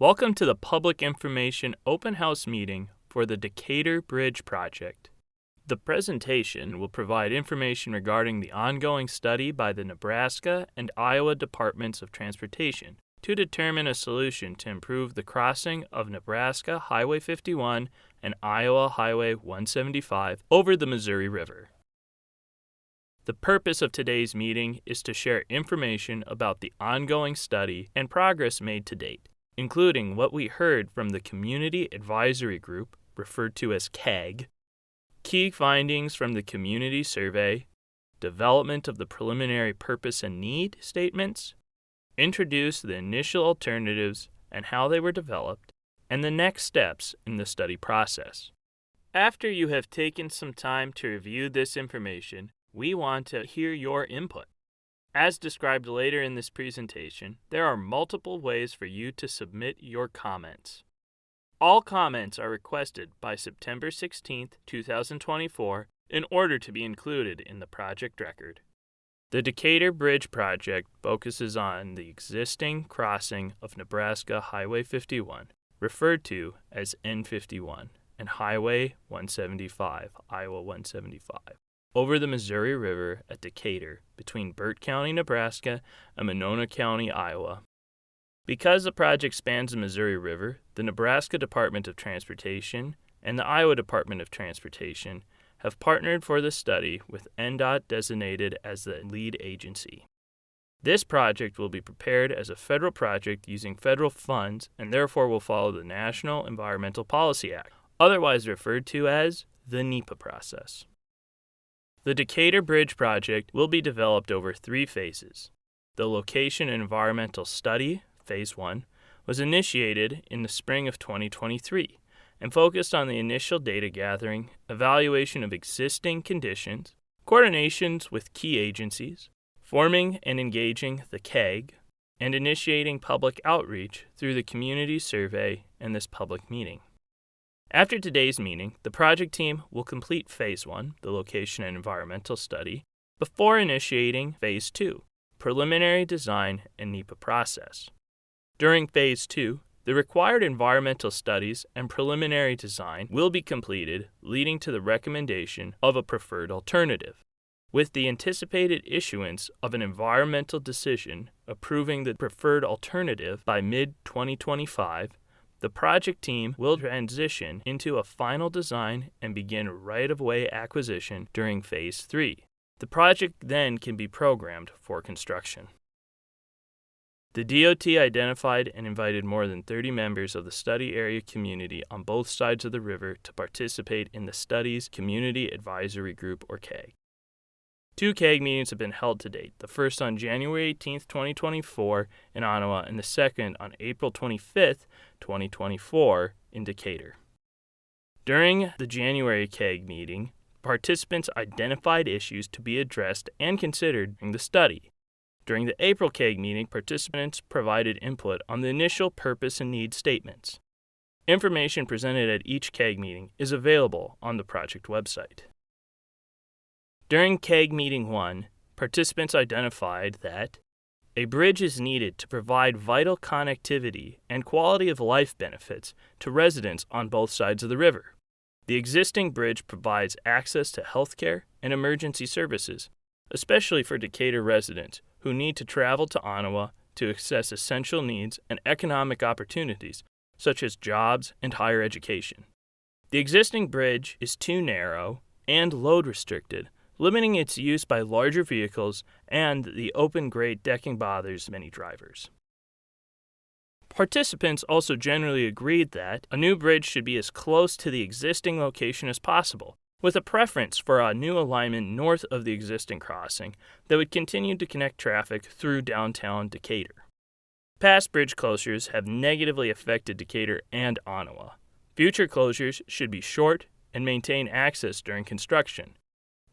Welcome to the Public Information Open House meeting for the Decatur Bridge Project. The presentation will provide information regarding the ongoing study by the Nebraska and Iowa Departments of Transportation to determine a solution to improve the crossing of Nebraska Highway 51 and Iowa Highway 175 over the Missouri River. The purpose of today's meeting is to share information about the ongoing study and progress made to date, including what we heard from the Community Advisory Group, referred to as CAG, key findings from the community survey, development of the preliminary purpose and need statements, introduce the initial alternatives and how they were developed, and the next steps in the study process. After you have taken some time to review this information, we want to hear your input. As described later in this presentation, there are multiple ways for you to submit your comments. All comments are requested by September 16, 2024, in order to be included in the project record. The Decatur Bridge Project focuses on the existing crossing of Nebraska Highway 51, referred to as N51, and Highway 175, Iowa 175. Over the Missouri River at Decatur, between Burt County, Nebraska, and Monona County, Iowa. Because the project spans the Missouri River, the Nebraska Department of Transportation and the Iowa Department of Transportation have partnered for the study with NDOT designated as the lead agency. This project will be prepared as a federal project using federal funds and therefore will follow the National Environmental Policy Act, otherwise referred to as the NEPA process. The Decatur Bridge Project will be developed over 3 phases. The Location and Environmental Study, Phase 1, was initiated in the spring of 2023 and focused on the initial data gathering, evaluation of existing conditions, coordinations with key agencies, forming and engaging the CAG, and initiating public outreach through the community survey and this public meeting. After today's meeting, the project team will complete Phase 1, the Location and Environmental Study, before initiating Phase 2, Preliminary Design and NEPA process. During Phase 2, the required environmental studies and preliminary design will be completed, leading to the recommendation of a preferred alternative, with the anticipated issuance of an environmental decision approving the preferred alternative by mid-2025. The project team will transition into a final design and begin right-of-way acquisition during Phase 3. The project then can be programmed for construction. The DOT identified and invited more than 30 members of the study area community on both sides of the river to participate in the study's Community Advisory Group, or CAG. 2 CAG meetings have been held to date, the first on January 18, 2024 in Ottawa and the second on April 25, 2024 in Decatur. During the January CAG meeting, participants identified issues to be addressed and considered in the study. During the April CAG meeting, participants provided input on the initial purpose and need statements. Information presented at each CAG meeting is available on the project website. During CAG Meeting 1, participants identified that a bridge is needed to provide vital connectivity and quality of life benefits to residents on both sides of the river. The existing bridge provides access to healthcare and emergency services, especially for Decatur residents who need to travel to Ottawa to access essential needs and economic opportunities, such as jobs and higher education. The existing bridge is too narrow and load restricted, limiting its use by larger vehicles, and the open grade decking bothers many drivers. Participants also generally agreed that a new bridge should be as close to the existing location as possible, with a preference for a new alignment north of the existing crossing that would continue to connect traffic through downtown Decatur. Past bridge closures have negatively affected Decatur and Ottawa. Future closures should be short and maintain access during construction.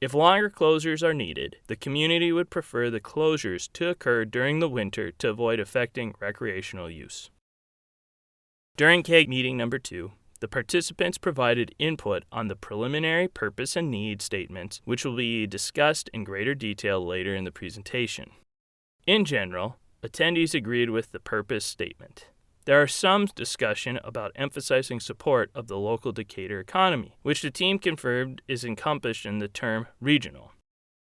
If longer closures are needed, the community would prefer the closures to occur during the winter to avoid affecting recreational use. During CAG meeting number 2, the participants provided input on the preliminary purpose and need statements, which will be discussed in greater detail later in the presentation. In general, attendees agreed with the purpose statement. there are some discussion about emphasizing support of the local Decatur economy, which the team confirmed is encompassed in the term regional.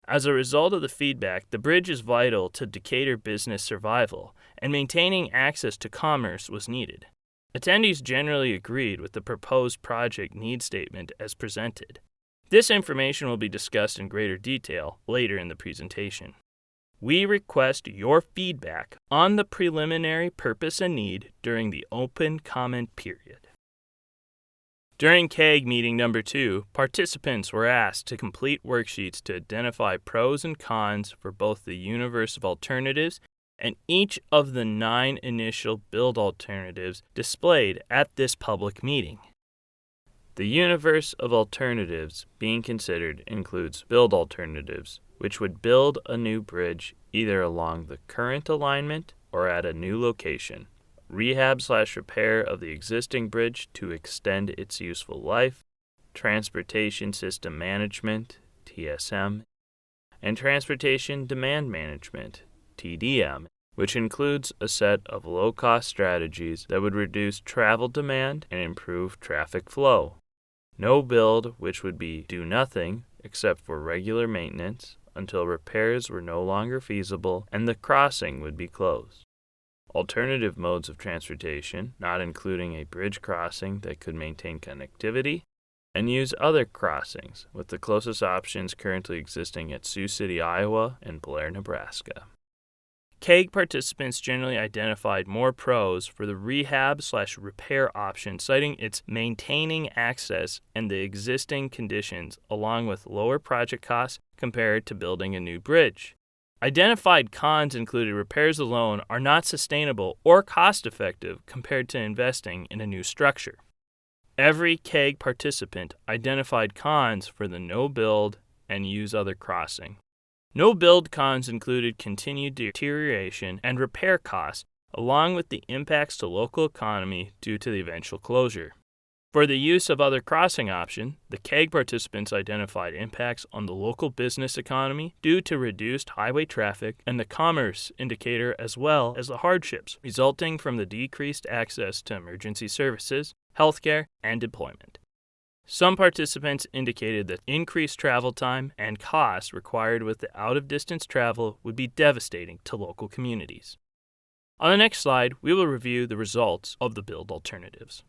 As a result of the feedback, the bridge is vital to Decatur business survival, and maintaining access to commerce was needed. Attendees generally agreed with the proposed project need statement as presented. This information will be discussed in greater detail later in the presentation. We request your feedback on the preliminary purpose and need during the open comment period. During CAG meeting number 2, participants were asked to complete worksheets to identify pros and cons for both the universe of alternatives and each of the 9 initial build alternatives displayed at this public meeting. The universe of alternatives being considered includes build alternatives, which would build a new bridge either along the current alignment or at a new location, rehab/repair of the existing bridge to extend its useful life, transportation system management, TSM, and transportation demand management, TDM, which includes a set of low-cost strategies that would reduce travel demand and improve traffic flow. No build, which would be do nothing except for regular maintenance until repairs were no longer feasible and the crossing would be closed. Alternative modes of transportation, not including a bridge crossing that could maintain connectivity, and use other crossings, with the closest options currently existing at Sioux City, Iowa, and Blair, Nebraska. CAG participants generally identified more pros for the rehab/repair option, citing its maintaining access and the existing conditions, along with lower project costs compared to building a new bridge. Identified cons included repairs alone are not sustainable or cost-effective compared to investing in a new structure. Every CAG participant identified cons for the no-build and use other crossing. No-build cons included continued deterioration and repair costs, along with the impacts to local economy due to the eventual closure. For the use of other crossing option, the CAG participants identified impacts on the local business economy due to reduced highway traffic and the commerce indicator, as well as the hardships resulting from the decreased access to emergency services, healthcare, and employment. Some participants indicated that increased travel time and costs required with the out-of-distance travel would be devastating to local communities. On the next slide, we will review the results of the build alternatives.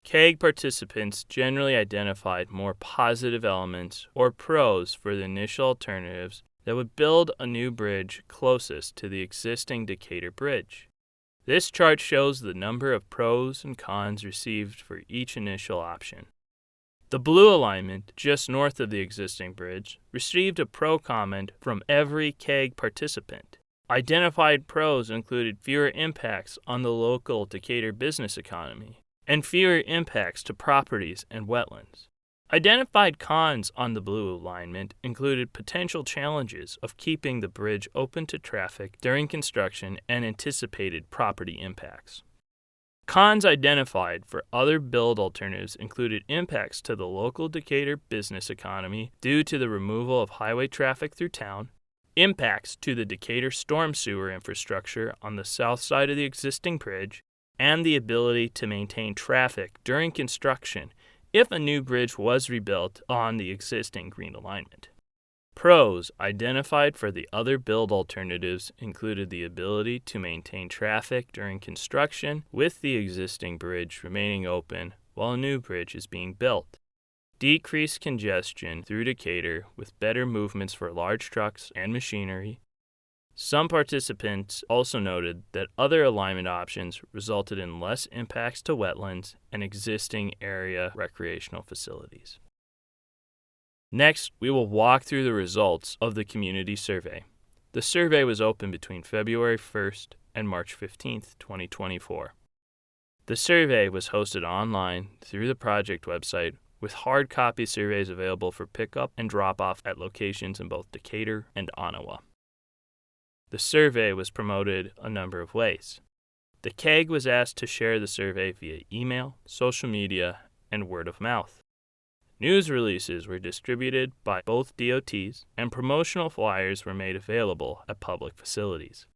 CAG participants generally identified more positive elements or pros for the initial alternatives that would build a new bridge closest to the existing Decatur bridge. This chart shows the number of pros and cons received for each initial option. The blue alignment, just north of the existing bridge, received a pro comment from every CAG participant. Identified pros included fewer impacts on the local Decatur business economy and fewer impacts to properties and wetlands. Identified cons on the blue alignment included potential challenges of keeping the bridge open to traffic during construction and anticipated property impacts. Cons identified for other build alternatives included impacts to the local Decatur business economy due to the removal of highway traffic through town, impacts to the Decatur storm sewer infrastructure on the south side of the existing bridge, and the ability to maintain traffic during construction if a new bridge was rebuilt on the existing green alignment. Pros identified for the other build alternatives included the ability to maintain traffic during construction with the existing bridge remaining open while a new bridge is being built, decreased congestion through Decatur with better movements for large trucks and machinery. Some participants also noted that other alignment options resulted in less impacts to wetlands and existing area recreational facilities. Next, we will walk through the results of the community survey. The survey was open between February 1st and March 15th, 2024. The survey was hosted online through the project website with hard copy surveys available for pickup and drop-off at locations in both Decatur and Ottawa. The survey was promoted a number of ways. The CAG was asked to share the survey via email, social media, and word of mouth. News releases were distributed by both DOTs, and promotional flyers were made available at public facilities.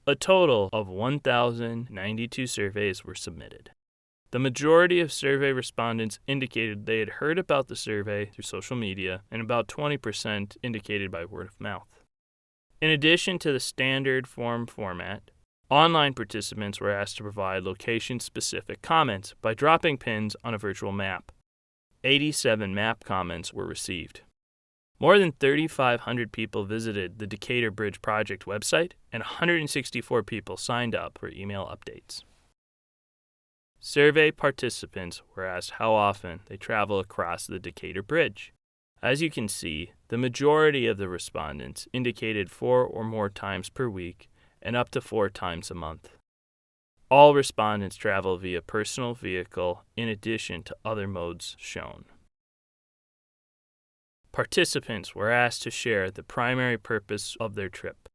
A total of 1,092 surveys were submitted. The majority of survey respondents indicated they had heard about the survey through social media, and about 20% indicated by word of mouth. In addition to the standard form format, online participants were asked to provide location-specific comments by dropping pins on a virtual map. 87 map comments were received. More than 3,500 people visited the Decatur Bridge Project website, and 164 people signed up for email updates. Survey participants were asked how often they travel across the Decatur Bridge. As you can see, the majority of the respondents indicated 4 or more times per week and up to 4 times a month. All respondents travel via personal vehicle in addition to other modes shown. Participants were asked to share the primary purpose of their trip.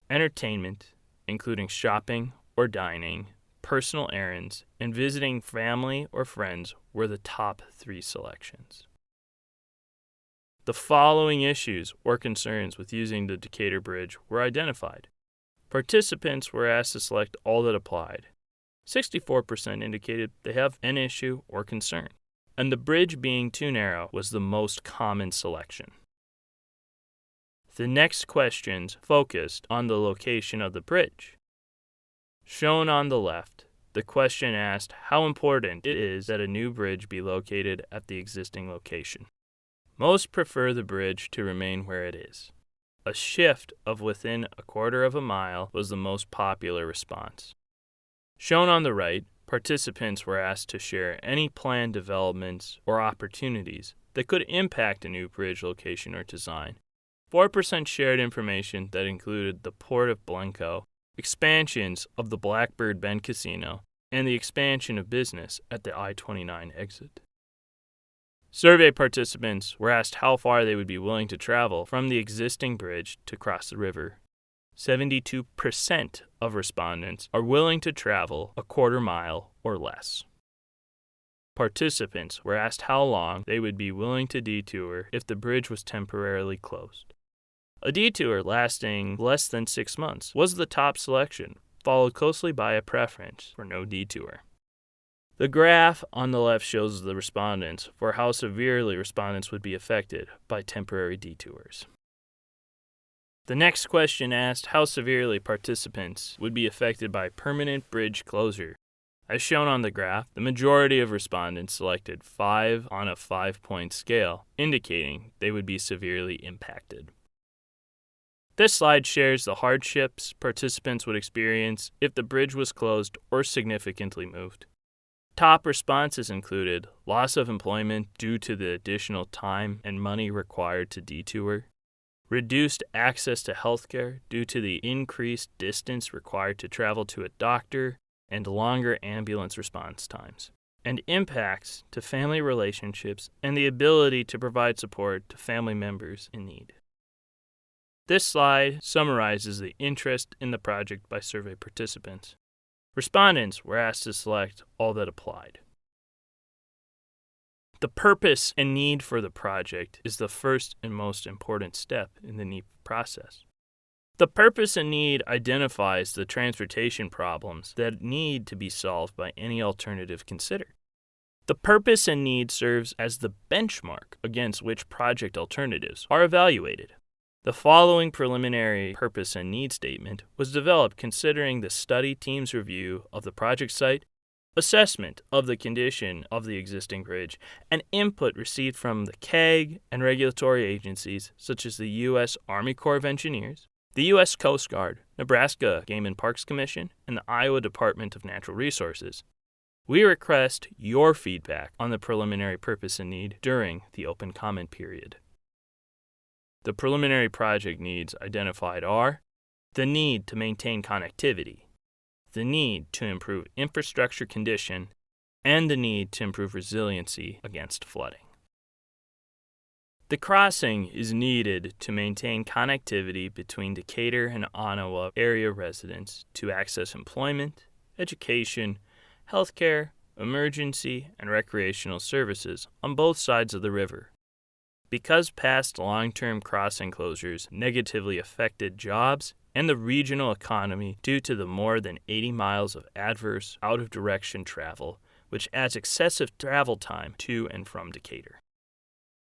Entertainment, including shopping or dining, personal errands, and visiting family or friends were the top 3 selections. The following issues or concerns with using the Decatur Bridge were identified. Participants were asked to select all that applied. 64% indicated they have an issue or concern, and the bridge being too narrow was the most common selection. The next questions focused on the location of the bridge. Shown on the left, the question asked how important it is that a new bridge be located at the existing location. Most prefer the bridge to remain where it is. A shift of within a quarter of a mile was the most popular response. Shown on the right, participants were asked to share any planned developments or opportunities that could impact a new bridge location or design. 4% shared information that included the Port of Blanco, expansions of the Blackbird Bend Casino, and the expansion of business at the I-29 exit. Survey participants were asked how far they would be willing to travel from the existing bridge to cross the river. 72% of respondents are willing to travel a quarter mile or less. Participants were asked how long they would be willing to detour if the bridge was temporarily closed. A detour lasting less than 6 months was the top selection, followed closely by a preference for no detour. The graph on the left shows the respondents for how severely respondents would be affected by temporary detours. The next question asked how severely participants would be affected by permanent bridge closure. As shown on the graph, the majority of respondents selected 5 on a 5-point scale, indicating they would be severely impacted. This slide shares the hardships participants would experience if the bridge was closed or significantly moved. Top responses included loss of employment due to the additional time and money required to detour, reduced access to healthcare due to the increased distance required to travel to a doctor and longer ambulance response times, and impacts to family relationships and the ability to provide support to family members in need. This slide summarizes the interest in the project by survey participants. Respondents were asked to select all that applied. The purpose and need for the project is the first and most important step in the NEPA process. The purpose and need identifies the transportation problems that need to be solved by any alternative considered. The purpose and need serves as the benchmark against which project alternatives are evaluated. The following preliminary purpose and need statement was developed considering the study team's review of the project site, assessment of the condition of the existing bridge, and input received from the CAG and regulatory agencies such as the U.S. Army Corps of Engineers, the U.S. Coast Guard, Nebraska Game and Parks Commission, and the Iowa Department of Natural Resources. We request your feedback on the preliminary purpose and need during the open comment period. The preliminary project needs identified are the need to maintain connectivity, the need to improve infrastructure condition, and the need to improve resiliency against flooding. The crossing is needed to maintain connectivity between Decatur and Ottawa area residents to access employment, education, healthcare, emergency, and recreational services on both sides of the river. Because past long-term crossing closures negatively affected jobs, and the regional economy due to the more than 80 miles of adverse, out-of-direction travel, which adds excessive travel time to and from Decatur.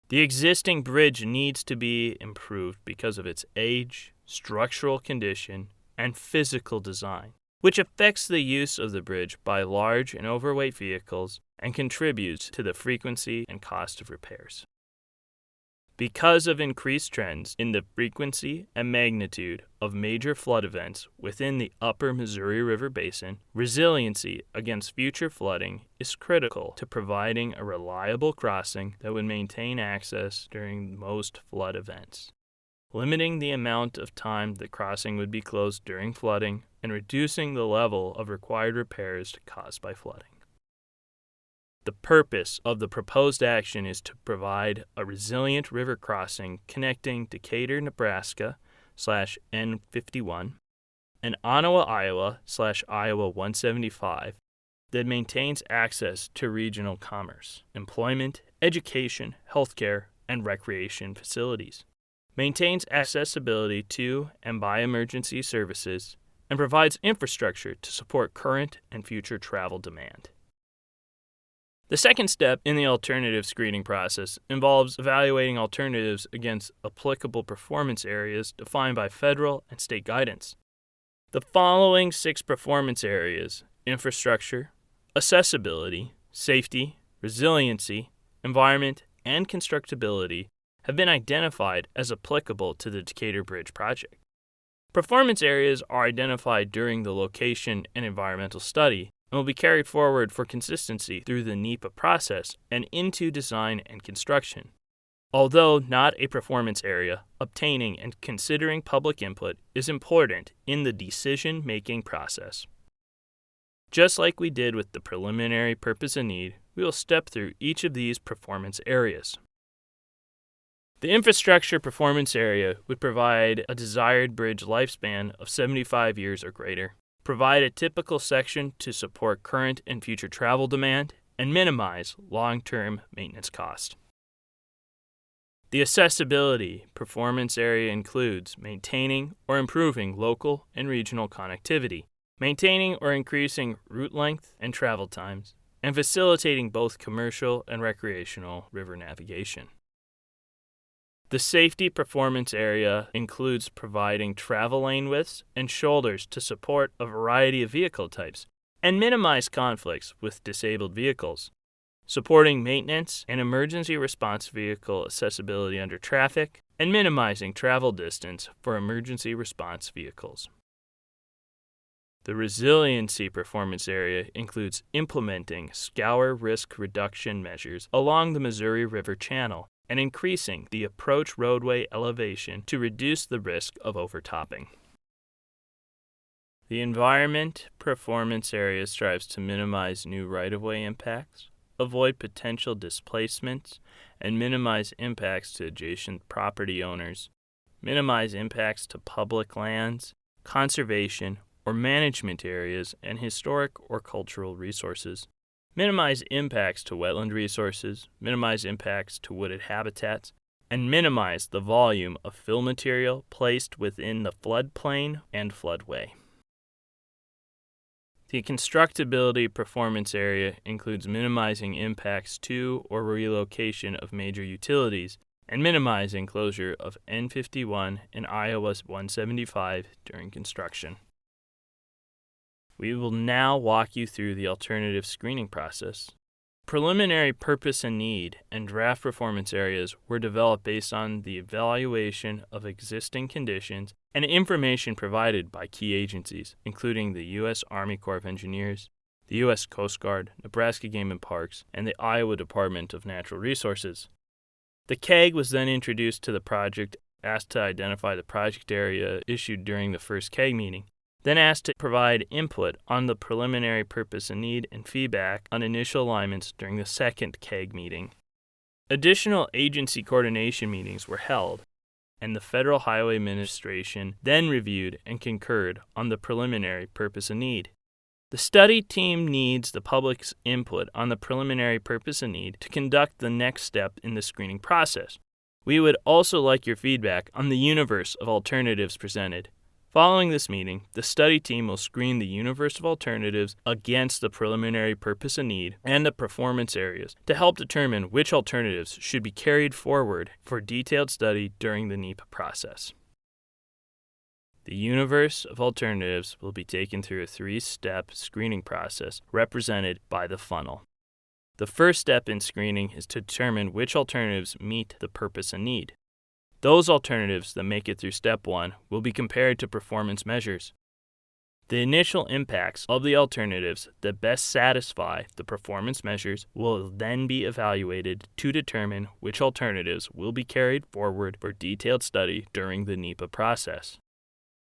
The existing bridge needs to be improved because of its age, structural condition, and physical design, which affects the use of the bridge by large and overweight vehicles and contributes to the frequency and cost of repairs. Because of increased trends in the frequency and magnitude of major flood events within the upper Missouri River Basin, resiliency against future flooding is critical to providing a reliable crossing that would maintain access during most flood events. Limiting the amount of time the crossing would be closed during flooding and reducing the level of required repairs caused by flooding. The purpose of the proposed action is to provide a resilient river crossing connecting Decatur, Nebraska /N51 and Ottawa, Iowa /Iowa 175 that maintains access to regional commerce, employment, education, healthcare, and recreation facilities, maintains accessibility to and by emergency services, and provides infrastructure to support current and future travel demand. The second step in the alternative screening process involves evaluating alternatives against applicable performance areas defined by federal and state guidance. The following 6 performance areas: infrastructure, accessibility, safety, resiliency, environment, and constructability have been identified as applicable to the Decatur Bridge project. Performance areas are identified during the location and environmental study and will be carried forward for consistency through the NEPA process and into design and construction. Although not a performance area, obtaining and considering public input is important in the decision-making process. Just like we did with the preliminary purpose and need, we will step through each of these performance areas. The infrastructure performance area would provide a desired bridge lifespan of 75 years or greater, provide a typical section to support current and future travel demand, and minimize long-term maintenance cost. The accessibility performance area includes maintaining or improving local and regional connectivity, maintaining or increasing route length and travel times, and facilitating both commercial and recreational river navigation. The safety performance area includes providing travel lane widths and shoulders to support a variety of vehicle types and minimize conflicts with disabled vehicles, supporting maintenance and emergency response vehicle accessibility under traffic, and minimizing travel distance for emergency response vehicles. The resiliency performance area includes implementing scour risk reduction measures along the Missouri River Channel and increasing the approach roadway elevation to reduce the risk of overtopping. The environment performance area strives to minimize new right-of-way impacts, avoid potential displacements, and minimize impacts to adjacent property owners, minimize impacts to public lands, conservation or management areas, and historic or cultural resources. Minimize impacts to wetland resources, minimize impacts to wooded habitats, and minimize the volume of fill material placed within the floodplain and floodway. The constructability performance area includes minimizing impacts to or relocation of major utilities and minimizing closure of N51 and Iowa 175 during construction. We will now walk you through the alternative screening process. Preliminary purpose and need and draft performance areas were developed based on the evaluation of existing conditions and information provided by key agencies, including the U.S. Army Corps of Engineers, the U.S. Coast Guard, Nebraska Game and Parks, and the Iowa Department of Natural Resources. The CAG was then introduced to the project, asked to identify the project area issued during the first CAG meeting, then asked to provide input on the preliminary purpose and need and feedback on initial alignments during the second CAG meeting. Additional agency coordination meetings were held, and the Federal Highway Administration then reviewed and concurred on the preliminary purpose and need. The study team needs the public's input on the preliminary purpose and need to conduct the next step in the screening process. We would also like your feedback on the universe of alternatives presented. Following this meeting, the study team will screen the universe of alternatives against the preliminary purpose and need and the performance areas to help determine which alternatives should be carried forward for detailed study during the NEPA process. The universe of alternatives will be taken through a 3-step screening process represented by the funnel. The first step in screening is to determine which alternatives meet the purpose and need. Those alternatives that make it through step 1 will be compared to performance measures. The initial impacts of the alternatives that best satisfy the performance measures will then be evaluated to determine which alternatives will be carried forward for detailed study during the NEPA process.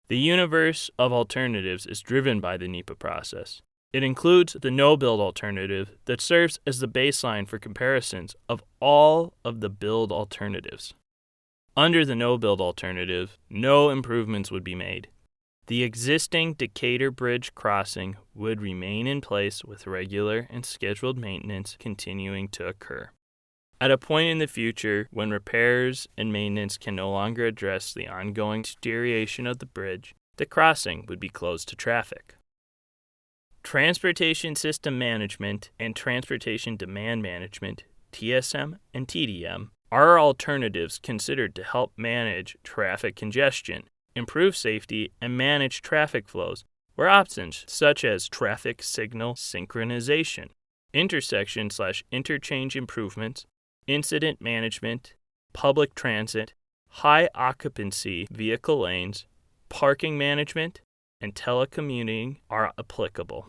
The universe of alternatives is driven by the NEPA process. It includes the no-build alternative that serves as the baseline for comparisons of all of the build alternatives. Under the no-build alternative, no improvements would be made. The existing Decatur Bridge crossing would remain in place with regular and scheduled maintenance continuing to occur. At a point in the future when repairs and maintenance can no longer address the ongoing deterioration of the bridge, the crossing would be closed to traffic. Transportation System Management and Transportation Demand Management, TSM and TDM, are alternatives considered to help manage traffic congestion, improve safety, and manage traffic flows, where options such as traffic signal synchronization, intersection/interchange improvements, incident management, public transit, high occupancy vehicle lanes, parking management, and telecommuting are applicable.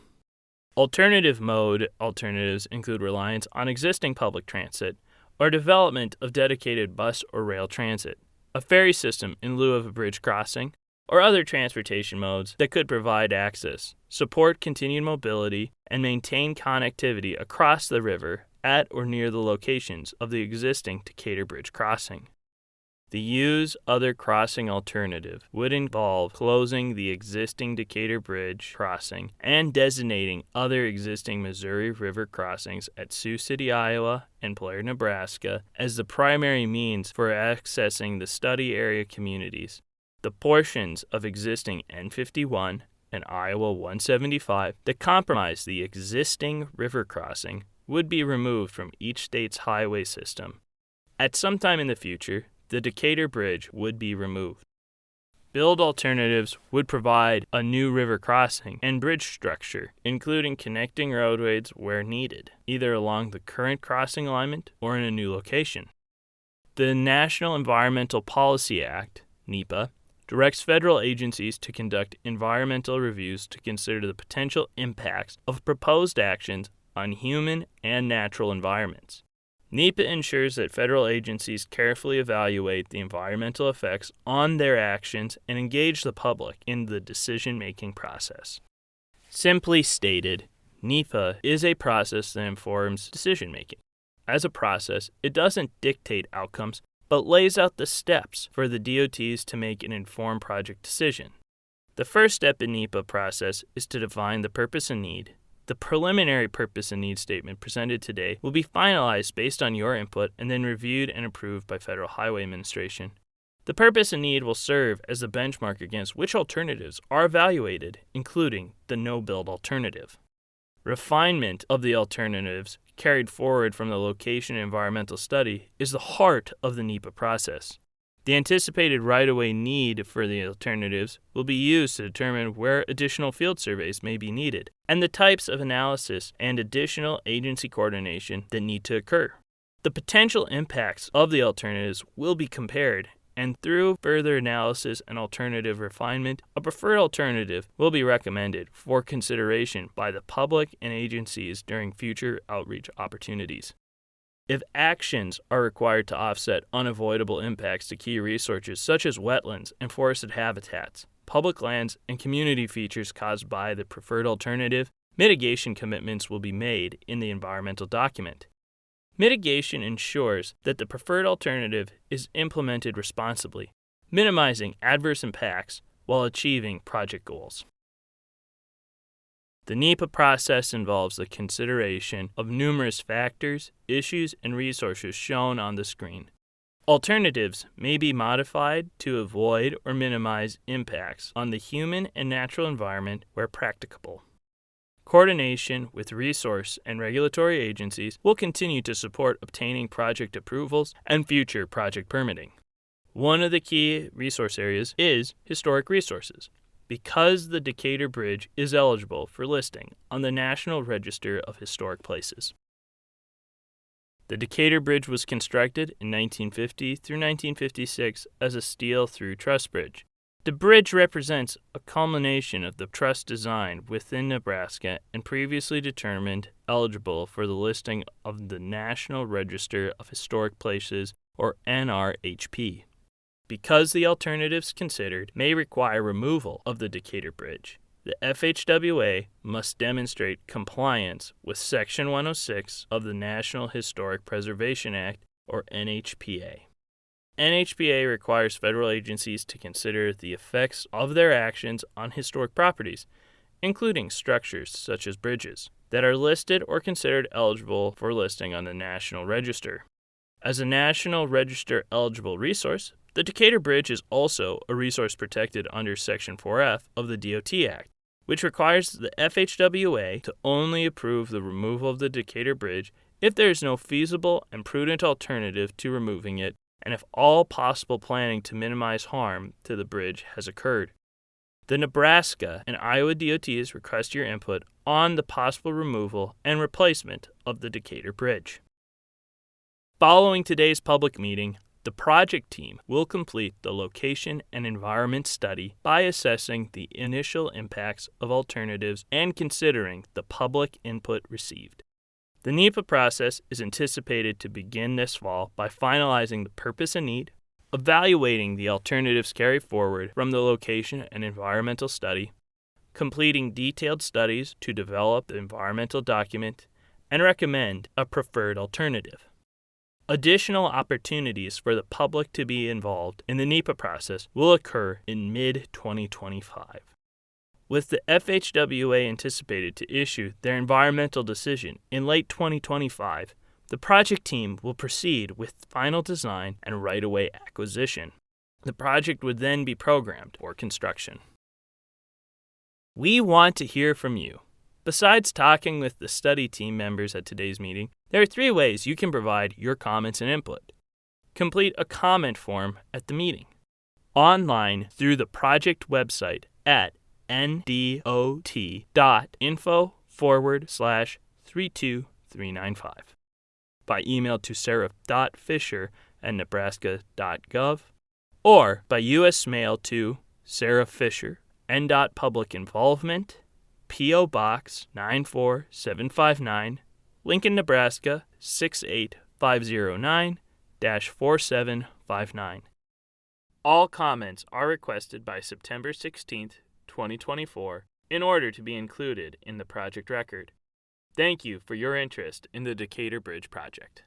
Alternative mode alternatives include reliance on existing public transit, or development of dedicated bus or rail transit, a ferry system in lieu of a bridge crossing, or other transportation modes that could provide access, support continued mobility, and maintain connectivity across the river at or near the locations of the existing Decatur Bridge crossing. The use other crossing alternative would involve closing the existing Decatur Bridge crossing and designating other existing Missouri River crossings at Sioux City, Iowa, and Blair, Nebraska as the primary means for accessing the study area communities. The portions of existing N51 and Iowa 175 that compromise the existing river crossing would be removed from each state's highway system. At some time in the future, the Decatur Bridge would be removed. Build alternatives would provide a new river crossing and bridge structure, including connecting roadways where needed, either along the current crossing alignment or in a new location. The National Environmental Policy Act, NEPA, directs federal agencies to conduct environmental reviews to consider the potential impacts of proposed actions on human and natural environments. NEPA ensures that federal agencies carefully evaluate the environmental effects on their actions and engage the public in the decision-making process. Simply stated, NEPA is a process that informs decision-making. As a process, it doesn't dictate outcomes, but lays out the steps for the DOTs to make an informed project decision. The first step in NEPA process is to define the purpose and need. The preliminary purpose and need statement presented today will be finalized based on your input and then reviewed and approved by Federal Highway Administration. The purpose and need will serve as the benchmark against which alternatives are evaluated, including the no-build alternative. Refinement of the alternatives carried forward from the location and environmental study is the heart of the NEPA process. The anticipated right-of-way need for the alternatives will be used to determine where additional field surveys may be needed and the types of analysis and additional agency coordination that need to occur. The potential impacts of the alternatives will be compared, and through further analysis and alternative refinement, a preferred alternative will be recommended for consideration by the public and agencies during future outreach opportunities. If actions are required to offset unavoidable impacts to key resources such as wetlands and forested habitats, public lands, and community features caused by the preferred alternative, mitigation commitments will be made in the environmental document. Mitigation ensures that the preferred alternative is implemented responsibly, minimizing adverse impacts while achieving project goals. The NEPA process involves the consideration of numerous factors, issues, and resources shown on the screen. Alternatives may be modified to avoid or minimize impacts on the human and natural environment where practicable. Coordination with resource and regulatory agencies will continue to support obtaining project approvals and future project permitting. One of the key resource areas is historic resources, because the Decatur Bridge is eligible for listing on the National Register of Historic Places. The Decatur Bridge was constructed in 1950 through 1956 as a steel-through truss bridge. The bridge represents a culmination of the truss design within Nebraska and previously determined eligible for the listing of the National Register of Historic Places, or NRHP. Because the alternatives considered may require removal of the Decatur Bridge, the FHWA must demonstrate compliance with Section 106 of the National Historic Preservation Act, or NHPA. NHPA requires federal agencies to consider the effects of their actions on historic properties, including structures such as bridges, that are listed or considered eligible for listing on the National Register. As a National Register eligible resource, the Decatur Bridge is also a resource protected under Section 4F of the DOT Act, which requires the FHWA to only approve the removal of the Decatur Bridge if there is no feasible and prudent alternative to removing it, and if all possible planning to minimize harm to the bridge has occurred. The Nebraska and Iowa DOTs request your input on the possible removal and replacement of the Decatur Bridge. Following today's public meeting, the project team will complete the location and environment study by assessing the initial impacts of alternatives and considering the public input received. The NEPA process is anticipated to begin this fall by finalizing the purpose and need, evaluating the alternatives carried forward from the location and environmental study, completing detailed studies to develop the environmental document, and recommend a preferred alternative. Additional opportunities for the public to be involved in the NEPA process will occur in mid-2025. With the FHWA anticipated to issue their environmental decision in late 2025, the project team will proceed with final design and right-of-way acquisition. The project would then be programmed for construction. We want to hear from you. Besides talking with the study team members at today's meeting, there are 3 ways you can provide your comments and input. Complete a comment form at the meeting, online through the project website at ndot.info/32395, by email to sarah.fisher@nebraska.gov, or by U.S. mail to Sarah Fisher, NDOT Public Involvement, P.O. Box 94759, Lincoln, Nebraska 68509-4759. All comments are requested by September 16, 2024, in order to be included in the project record. Thank you for your interest in the Decatur Bridge project.